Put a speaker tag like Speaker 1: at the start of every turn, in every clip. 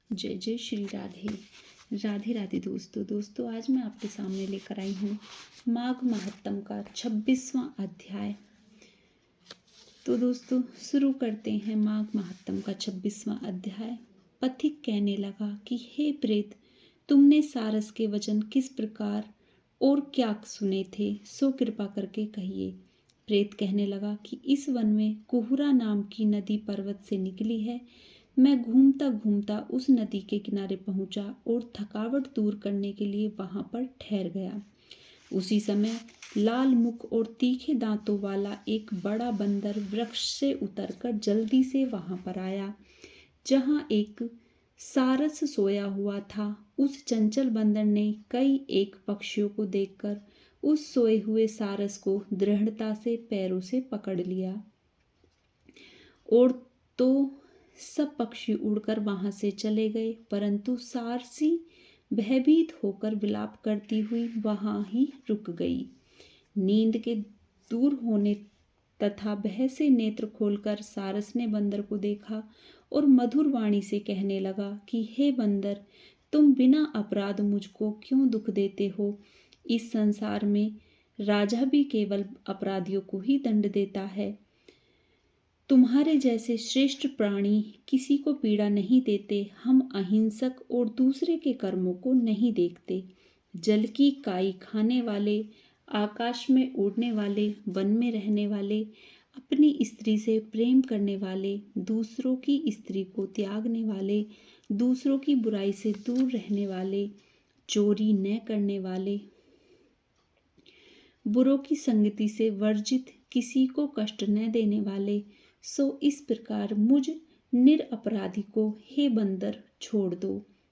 Speaker 1: जय जय श्री राधे। राधे राधे दोस्तों आज मैं आपके सामने लेकर आई हूँ माघ महात्म का 26वां अध्याय। तो दोस्तों शुरू करते हैं माघ महात्म का 26वां अध्याय। पथिक कहने लगा कि हे प्रेत, तुमने सारस के वचन किस प्रकार और क्या सुने थे, सो कृपा करके कहिए। प्रेत कहने लगा कि इस वन में कुहुरा नाम की नदी पर्वत से निकली है। मैं घूमता घूमता उस नदी के किनारे पहुंचा और थकावट दूर करने के लिए वहां पर ठहर गया। उसी समय लाल मुख और तीखे दांतों वाला एक बड़ा बंदर वृक्ष से उतरकर जल्दी से वहां पर आया जहां एक सारस सोया हुआ था। उस चंचल बंदर ने कई एक पक्षियों को देखकर उस सोए हुए सारस को दृढ़ता से पैरों से पकड़ लिया और तो सब पक्षी उड़कर वहां से चले गए, परंतु सारसी भयभीत होकर विलाप करती हुई वहां ही रुक गई। नींद के दूर होने तथा भय से नेत्र खोलकर सारस ने बंदर को देखा और मधुर वाणी से कहने लगा कि हे बंदर, तुम बिना अपराध मुझको क्यों दुख देते हो। इस संसार में राजा भी केवल अपराधियों को ही दंड देता है। तुम्हारे जैसे श्रेष्ठ प्राणी किसी को पीड़ा नहीं देते। हम अहिंसक और दूसरे के कर्मों को नहीं देखते। जल की काई खाने वाले, आकाश में उड़ने वाले, वन में रहने वाले, अपनी स्त्री से प्रेम करने वाले, दूसरों की स्त्री को त्यागने वाले, दूसरों की बुराई से दूर रहने वाले, चोरी न करने वाले, बुरों की संगति से वर्जित, किसी को कष्ट न देने वाले, सो इस प्रकार मुझ निरपराधी को हे बंदर छोड़ दो।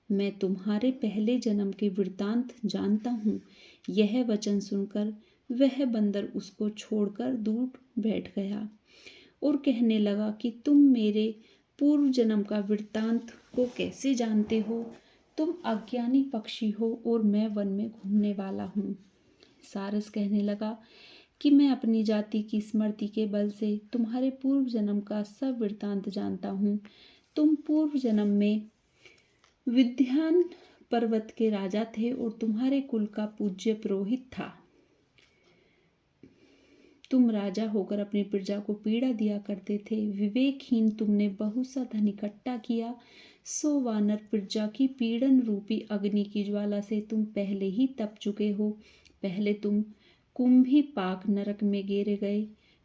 Speaker 1: मैं तुम्हारे पहले जन्म के वृतांत जानता हूँ। यह वचन सुनकर वह बंदर उसको छोड़कर दूर बैठ गया और कहने लगा कि तुम मेरे पूर्व जन्म का वृत्तांत को कैसे जानते हो। तुम अज्ञानी पक्षी हो और मैं वन में घूमने वाला हूँ। सारस कहने लगा कि मैं अपनी जाति की स्मृति के बल से तुम्हारे पूर्व जन्म का सब वृत्तांत जानता हूँ। तुम पूर्व जन्म में विद्यान पर्वत के राजा थे और तुम्हारे कुल का पूज्य पुरोहित था। तुम राजा होकर अपनी प्रजा को पीड़ा दिया करते थे। विवेकहीन तुमने बहुत सा धन इकट्ठा किया, सो वानर प्रजा की पीड़न रूपी अग्नि की ज्वाला से तुम पहले ही तप चुके हो। पहले तुम कुंभी पाक नरक में गिर गए।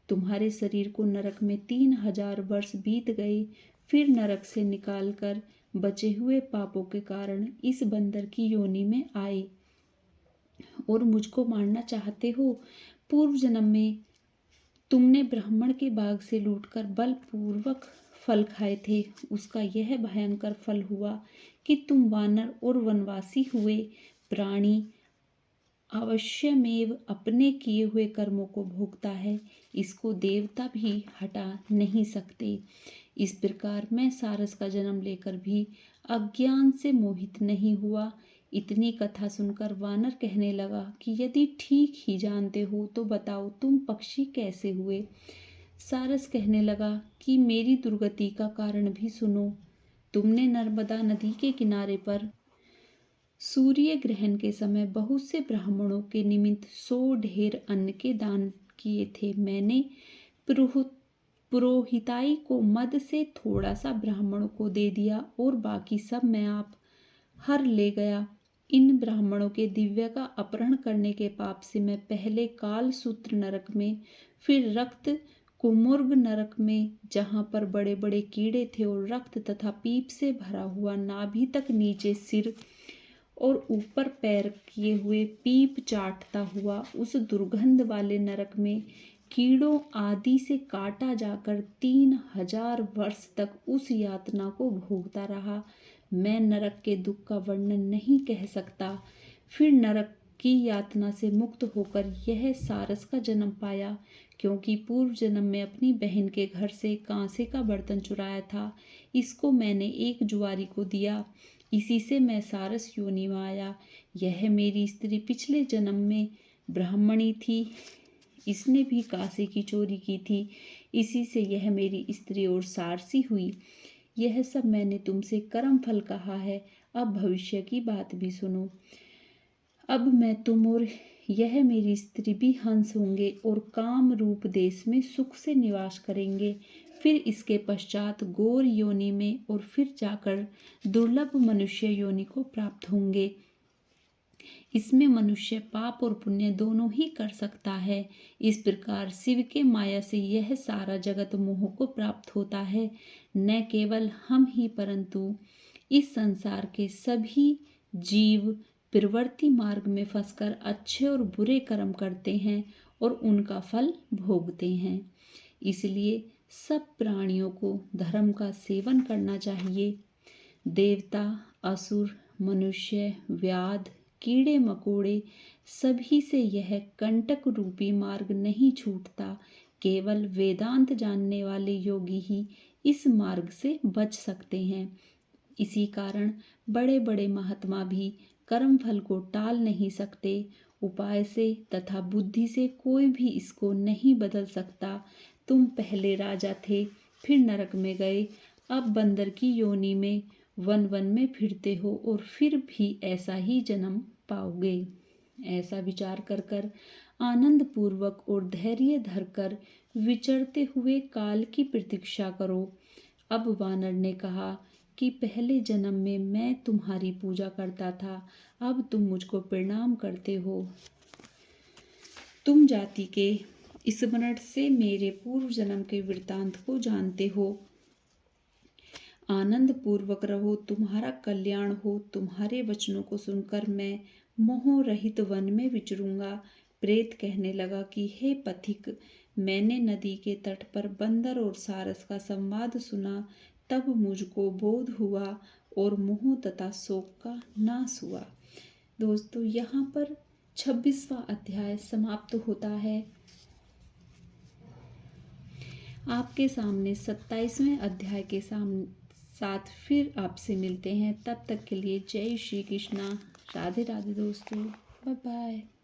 Speaker 1: तुम्हारे शरीर को नरक में 3000 वर्ष बीत गए। फिर नरक से निकालकर बचे हुए पापों के कारण इस बंदर की योनि में आए और मुझको मारना चाहते हो। पूर्व जन्म में तुमने ब्राह्मण के बाग से लूटकर बलपूर्वक फल खाए थे। उसका यह भयंकर फल हुआ कि तुम वानर और वनवासी हुए। प्राणी अवश्यमेव अपने किए हुए कर्मों को भोगता है, इसको देवता भी हटा नहीं सकते। इस प्रकार मैं सारस का जन्म लेकर भी अज्ञान से मोहित नहीं हुआ। इतनी कथा सुनकर वानर कहने लगा कि यदि ठीक ही जानते हो तो बताओ तुम पक्षी कैसे हुए। सारस कहने लगा कि मेरी दुर्गति का कारण भी सुनो। तुमने नर्मदा नदी के किनारे पर सूर्य ग्रहण के समय बहुत से ब्राह्मणों के निमित्त 100 ढेर अन्न के दान किए थे। मैंने पुरोहिताई को मद से थोड़ा सा ब्राह्मणों को दे दिया और बाकी सब मैं आप हर ले गया। इन ब्राह्मणों के दिव्य का अपहरण करने के पाप से मैं पहले काल सूत्र नरक में, फिर रक्त कुमुर्ग नरक में, जहाँ पर बड़े बड़े कीड़े थे और रक्त तथा पीप से भरा हुआ नाभि तक नीचे सिर और ऊपर पैर किए हुए पीप चाटता हुआ उस दुर्गंध वाले नरक में कीड़ों आदि से काटा जाकर 3000 वर्ष तक उस यातना को भोगता रहा। मैं नरक के दुख का वर्णन नहीं कह सकता। फिर नरक की यातना से मुक्त होकर यह सारस का जन्म पाया, क्योंकि पूर्व जन्म में अपनी बहन के घर से कांसे का बर्तन चुराया था। इसको मैंने एक जुआरी को दिया, इसी से मैं सारस योनि में आया। यह मेरी स्त्री पिछले जन्म में ब्राह्मणी थी, इसने भी कांसे की चोरी की थी, इसी से यह मेरी स्त्री और सारसी हुई। यह सब मैंने तुमसे कर्म फल कहा है, अब भविष्य की बात भी सुनो। अब मैं तुम और यह मेरी स्त्री भी हंस होंगे और काम रूप देश में सुख से निवास करेंगे। फिर इसके पश्चात गौर योनि में और फिर जाकर दुर्लभ मनुष्य योनि को प्राप्त होंगे। इसमें मनुष्य पाप और पुण्य दोनों ही कर सकता है। इस प्रकार शिव के माया से यह सारा जगत मोह को प्राप्त होता है। न केवल हम ही परंतु इस संसार के सभी जीव प्रवृत्ति मार्ग में फंसकर अच्छे और बुरे कर्म करते हैं और उनका फल भोगते हैं। इसलिए सब प्राणियों को धर्म का सेवन करना चाहिए। देवता, असुर, मनुष्य, व्याध, कीड़े मकोड़े सभी से यह कंटक रूपी मार्ग नहीं छूटता। केवल वेदांत जानने वाले योगी ही इस मार्ग से बच सकते हैं। इसी कारण बड़े बड़े महात्मा भी कर्म फल को टाल नहीं सकते। उपाय से तथा बुद्धि से कोई भी इसको नहीं बदल सकता। तुम पहले राजा थे, फिर नरक में गए, अब बंदर की योनि में वन वन में फिरते हो और फिर भी ऐसा ही जन्म पाओगे। ऐसा विचार कर कर आनंद पूर्वक और धैर्य धरकर विचरते हुए काल की प्रतीक्षा करो। अब वानर ने कहा कि पहले जन्म में मैं तुम्हारी पूजा करता था, अब तुम मुझको प्रणाम करते हो। तुम जाति के स्मरण से मेरे पूर्व जन्म के वृत्तांत को जानते हो। आनंद पूर्वक रहो, तुम्हारा कल्याण हो। तुम्हारे वचनों को सुनकर मैं मोह रहित वन में विचरूंगा। प्रेत कहने लगा कि हे पथिक, मैंने नदी के तट पर बंदर और सारस का संवाद सुना, तब मुझको बोध हुआ और मोह तथा शोक का नाश हुआ। दोस्तों, यहाँ पर 26वां अध्याय समाप्त होता है। आपके सामने 27वें अध्याय के साथ फिर आपसे मिलते हैं। तब तक के लिए जय श्री कृष्णा। राधे राधे दोस्तों, बाय बाय।